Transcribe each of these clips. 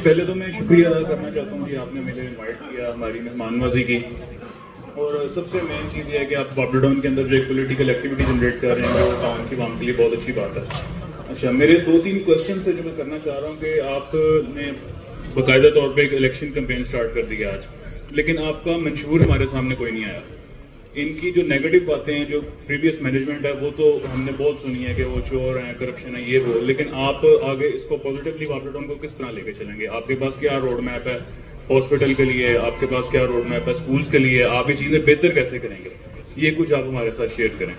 پہلے تو میں شکریہ ادا کرنا چاہتا ہوں کہ آپ نے مجھے انوائٹ کیا، ہماری مہمان نوازی کی. اور سب سے مین چیز یہ ہے کہ آپ واپڈر ٹاؤن کے اندر جو ایک پولیٹیکل ایکٹیویٹی جنریٹ کر رہے ہیں وہ ٹاؤن کی عوام کے لیے بہت اچھی بات ہے. اچھا، میرے 2-3 کوشچن تھے جو میں کرنا چاہ رہا ہوں کہ آپ نے باقاعدہ طور پہ ایک الیکشن کمپین اسٹارٹ کر دیا آج، لیکن آپ کا منشور ہمارے سامنے کوئی نہیں آیا. ان کی جو نیگیٹو باتیں ہیں جو پریویس مینجمنٹ ہے وہ تو ہم نے بہت سنی ہے کہ وہ چور ہیں، کرپشن ہے، یہ وہ، لیکن آپ آگے اس کو پازیٹیولی واپڈر ٹاؤن کو کس طرح لے کے چلیں گے؟ آپ کے پاس کیا روڈ میپ ہے ہاسپٹل کے لیے؟ آپ کے پاس کیا روڈ میپ ہے اسکولس کے لیے؟ آپ یہ چیزیں بہتر کیسے کریں گے؟ یہ کچھ آپ ہمارے ساتھ شیئر کریں.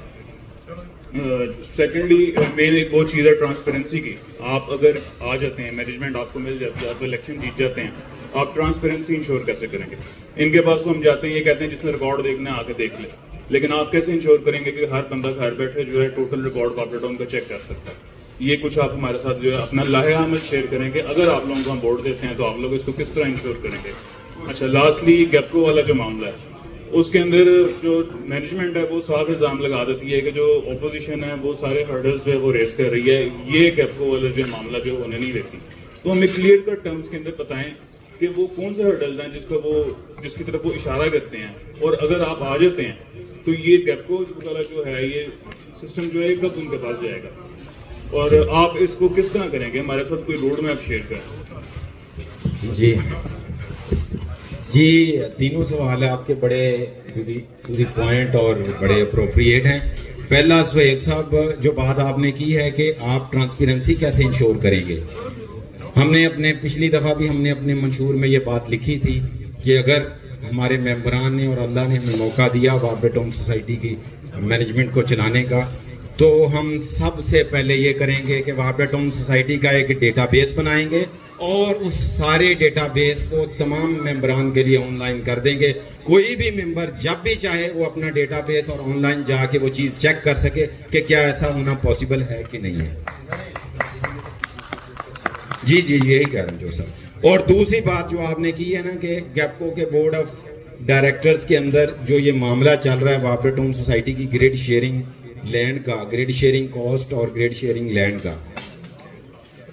سیکنڈلی مین ایک بہت چیز ہے ٹرانسپیرنسی کی. آپ اگر آ جاتے ہیں، مینجمنٹ آپ کو مل جاتی ہے، آپ الیکشن جیت جاتے ہیں، آپ ٹرانسپیرنسی انشور کیسے کریں گے؟ ان کے پاس تو ہم جاتے ہیں، یہ کہتے ہیں جس نے ریکارڈ دیکھنا ہے آ کے دیکھ لے، لیکن آپ کیسے انشور کریں گے کہ ہر بندہ گھر بیٹھے جو ہے ٹوٹل ریکارڈ واپڈر ٹاؤن کا چیک کر سکتا ہے؟ یہ کچھ آپ ہمارے ساتھ جو ہے اپنا لاہے عمل شیئر کریں کہ اگر آپ لوگوں کو ہم ووٹ دیتے ہیں تو آپ لوگ اس کو کس طرح انشور کریں گے. اچھا، لاسٹلی گیپکو والا جو معاملہ ہے اس کے اندر جو مینجمنٹ ہے وہ صاف الزام لگا دیتی ہے کہ جو اپوزیشن ہے وہ سارے ہرڈلز جو ہے وہ ریز کر رہی ہے، یہ گیپکو والا جو معاملہ جو ہونے نہیں دیتی. تو ہمیں کلیئر کٹ ٹرمز کے اندر بتائیں کہ وہ کون سے ہرڈلز ہیں جس کی طرف وہ اشارہ کرتے ہیں، اور اگر آپ آ جاتے ہیں تو یہ گیپکو والا جو ہے یہ سسٹم جو ہے کب ان کے پاس جائے گا، اور آپ اس کو کس طرح کریں گے؟ ہمارے ساتھ کوئی روڈ میپ شیئر کریں. جی تینوں سوال آپ کے بڑے ٹو دی پوائنٹ اور بڑے اپروپریٹ ہیں. پہلا سہیب صاحب جو بات آپ نے کی ہے کہ آپ ٹرانسپیرنسی کیسے انشور کریں گے، ہم نے پچھلی دفعہ بھی ہم نے اپنے منشور میں یہ بات لکھی تھی کہ اگر ہمارے ممبران نے اور اللہ نے ہمیں موقع دیا واپڈر ٹاؤن سوسائٹی کی مینجمنٹ کو چلانے کا، تو ہم سب سے پہلے یہ کریں گے کہ واپڈر ٹاؤن سوسائٹی کا ایک ڈیٹا بیس بنائیں گے اور اس سارے ڈیٹا بیس کو تمام ممبران کے لیے آن لائن کر دیں گے. کوئی بھی ممبر جب بھی چاہے وہ اپنا ڈیٹا بیس اور آن لائن جا کے وہ چیز چیک کر سکے کہ کیا ایسا ہونا پاسبل ہے کہ نہیں ہے. جی یہی کہہ رہا ہوں جو سر. اور دوسری بات جو آپ نے کی ہے نا کہ گیپکو کے بورڈ آف ڈائریکٹرز کے اندر جو یہ معاملہ چل رہا ہے واپڈر ٹاؤن سوسائٹی کی گریڈ شیئرنگ لینڈ کا، گریڈ شیئرنگ کاسٹ اور گریڈ شیئرنگ لینڈ کا،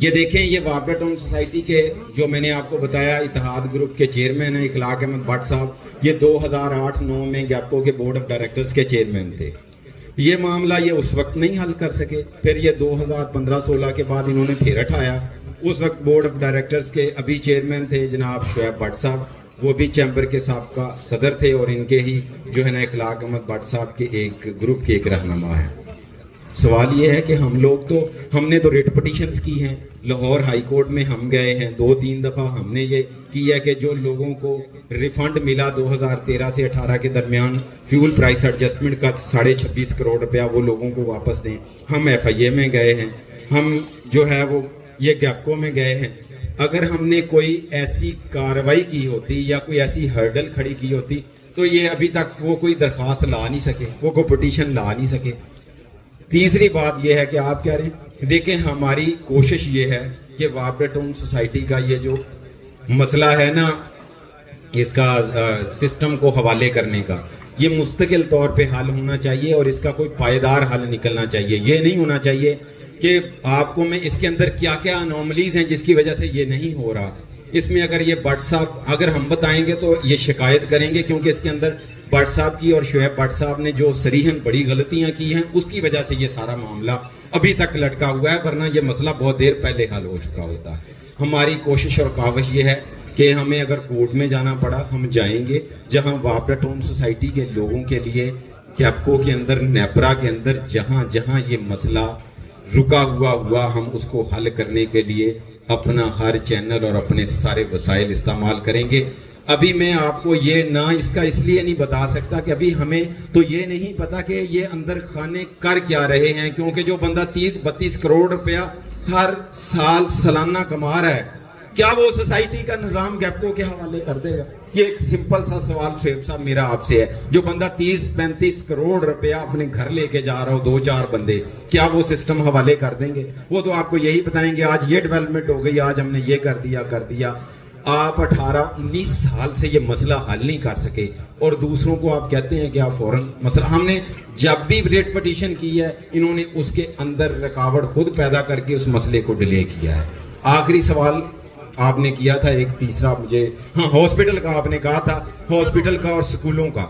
یہ دیکھیں یہ واپڈر ٹاؤن سوسائٹی کے جو میں نے آپ کو بتایا اتحاد گروپ کے چیئرمین ہیں اخلاق احمد بٹ صاحب، یہ 2008-9 میں گیپکو کے بورڈ آف ڈائریکٹرز کے چیئرمین تھے. یہ معاملہ یہ اس وقت نہیں حل کر سکے، پھر یہ 2015-16 کے بعد انہوں نے پھر اٹھایا. اس وقت بورڈ آف ڈائریکٹرز کے ابھی چیئرمین تھے جناب شعیب بٹ صاحب، وہ بھی چیمبر کے سابقہ صدر تھے اور ان کے ہی جو ہے نا اخلاق احمد بٹ صاحب کے ایک گروپ کے ایک رہنما ہیں. سوال یہ ہے کہ ہم نے تو ریٹ پٹیشنز کی ہیں، لاہور ہائی کورٹ میں ہم گئے ہیں 2-3 دفعہ. ہم نے یہ کیا کہ جو لوگوں کو ریفنڈ ملا 2013 سے 18 کے درمیان فیول پرائس ایڈجسٹمنٹ کا 26.5 کروڑ روپیہ وہ لوگوں کو واپس دیں. ہم ایف آئی اے میں گئے ہیں، ہم جو ہے وہ یہ گیپکو میں گئے ہیں. اگر ہم نے کوئی ایسی کارروائی کی ہوتی یا کوئی ایسی ہرڈل کھڑی کی ہوتی تو یہ ابھی تک وہ کوئی درخواست لا نہیں سکے، وہ کوئی پٹیشن لا نہیں سکے. تیسری بات یہ ہے کہ آپ کہہ رہے ہیں، دیکھیں ہماری کوشش یہ ہے کہ واپڈر ٹاؤن سوسائٹی کا یہ جو مسئلہ ہے نا اس کا سسٹم کو حوالے کرنے کا، یہ مستقل طور پہ حل ہونا چاہیے اور اس کا کوئی پائیدار حل نکلنا چاہیے. یہ نہیں ہونا چاہیے کہ آپ کو میں اس کے اندر کیا کیا انوملیز ہیں جس کی وجہ سے یہ نہیں ہو رہا. اس میں اگر یہ بٹ صاحب اگر ہم بتائیں گے تو یہ شکایت کریں گے، کیونکہ اس کے اندر بٹ صاحب کی اور شعیب بٹ صاحب نے جو صریحاً بڑی غلطیاں کی ہیں اس کی وجہ سے یہ سارا معاملہ ابھی تک لٹکا ہوا ہے، ورنہ یہ مسئلہ بہت دیر پہلے حل ہو چکا ہوتا. ہماری کوشش اور کاوش یہ ہے کہ ہمیں اگر کورٹ میں جانا پڑا ہم جائیں گے، جہاں واپڈر ٹاؤن سوسائٹی کے لوگوں کے لیے گیپکو کے اندر نیپرا کے اندر جہاں جہاں یہ مسئلہ رکا ہوا ہم اس کو حل کرنے کے لیے اپنا ہر چینل اور اپنے سارے وسائل استعمال کریں گے. ابھی میں آپ کو یہ نہ اس کا اس لیے نہیں بتا سکتا کہ ابھی ہمیں تو یہ نہیں پتا کہ یہ اندر خانے کر کیا رہے ہیں، کیونکہ جو بندہ 30-32 کروڑ روپیہ ہر سال سالانہ کما رہا ہے، کیا وہ سوسائٹی کا نظام گیپکو کے حوالے کر دے گا؟ یہ ایک سمپل سا سوال شعیب صاحب میرا آپ سے ہے. جو بندہ 30-35 کروڑ روپیہ اپنے گھر لے کے جا رہا ہو 2-4 بندے، کیا وہ سسٹم حوالے کر دیں گے؟ وہ تو آپ کو یہی بتائیں گے آج یہ ڈیولپمنٹ ہو گئی، آج ہم نے یہ کر دیا. آپ 18-19 سال سے یہ مسئلہ حل نہیں کر سکے اور دوسروں کو آپ کہتے ہیں کہ آپ فوراً مسئلہ. ہم نے جب بھی ریٹ پٹیشن کی ہے انہوں نے اس کے اندر رکاوٹ خود پیدا کر کے اس مسئلے کو ڈیلے کیا ہے. آخری سوال آپ نے کیا تھا ایک تیسرا مجھے ہاں ہاسپٹل کا آپ نے کہا تھا, ہاسپٹل کا اور سکولوں کا.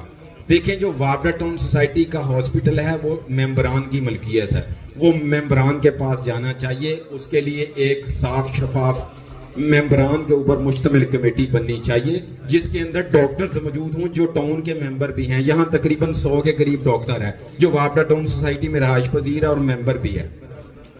دیکھیں جو وابرا ٹاؤن سوسائٹی کا ہاسپٹل ہے وہ ممبران کی ملکیت ہے, وہ ممبران کے پاس جانا چاہیے. اس کے لیے ایک صاف شفاف ممبران کے اوپر مشتمل کمیٹی بننی چاہیے جس کے اندر ڈاکٹرز موجود ہوں جو ٹاؤن کے ممبر بھی ہیں. یہاں تقریباً 100 کے قریب ڈاکٹر ہیں جو وابرا ٹاؤن سوسائٹی میں رہائش پذیر ہے اور ممبر بھی ہے.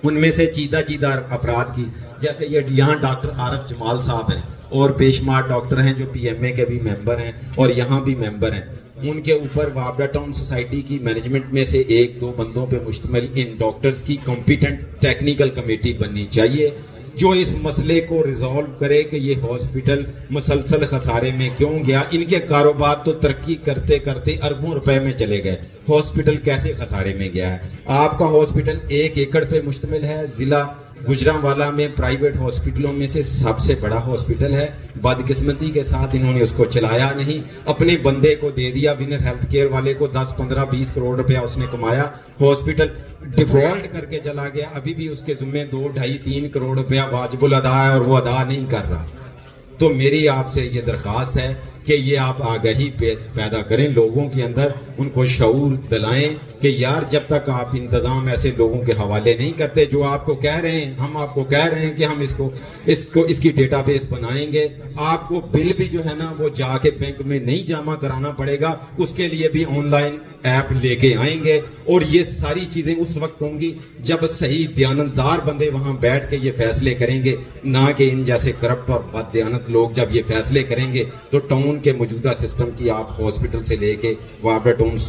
ان میں سے چیدہ افراد کی جیسے یہاں ڈاکٹر عارف جمال صاحب ہیں اور بے شمار ڈاکٹر ہیں جو پی ایم اے کے بھی ممبر ہیں اور یہاں بھی ممبر ہیں. ان کے اوپر وابرا ٹاؤن سوسائٹی کی مینجمنٹ میں سے 1-2 بندوں پہ مشتمل ان ڈاکٹرز کی کمپیٹنٹ ٹیکنیکل کمیٹی بننی چاہیے جو اس مسئلے کو ریزالو کرے کہ یہ ہاسپٹل مسلسل خسارے میں کیوں گیا. ان کے کاروبار تو ترقی کرتے کرتے اربوں روپے میں چلے گئے, ہاسپٹل کیسے خسارے میں گیا ہے؟ آپ کا ہاسپٹل 1 ایکڑ پہ مشتمل ہے, ضلع گجرانوالہ میں پرائیویٹ ہاسپٹلوں میں سے سب سے بڑا ہاسپٹل ہے. بدقسمتی کے ساتھ انہوں نے اس کو چلایا نہیں, اپنے بندے کو دے دیا. ونر ہیلتھ کیئر والے کو 10, 15, 20 کروڑ روپیہ اس نے کمایا, ہاسپٹل ڈیفالٹ کر کے چلا گیا. ابھی بھی اس کے ذمہ 2, 2.5, 3 کروڑ روپیہ واجب الادا ہے اور وہ ادا نہیں کر رہا. تو میری آپ سے یہ درخواست ہے کہ یہ آپ آگاہی پیدا کریں لوگوں کے اندر, ان کو شعور دلائیں کہ یار جب تک آپ انتظام ایسے لوگوں کے حوالے نہیں کرتے جو آپ کو کہہ رہے ہیں, ہم آپ کو کہہ رہے ہیں کہ ہم اس کی ڈیٹا بیس بنائیں گے, آپ کو بل بھی جو ہے نا وہ جا کے بینک میں نہیں جمع کرانا پڑے گا, اس کے لیے بھی آن لائن ایپ لے کے آئیں گے. اور یہ ساری چیزیں اس وقت ہوں گی جب صحیح دیانتدار بندے وہاں بیٹھ کے یہ فیصلے کریں گے, نہ کہ ان جیسے کرپٹ اور بد دیانت لوگ جب یہ فیصلے کریں گے تو ٹاؤن کے موجودہ سسٹم کی آپ ہاسپٹل سے لے کے وابرا ٹاؤن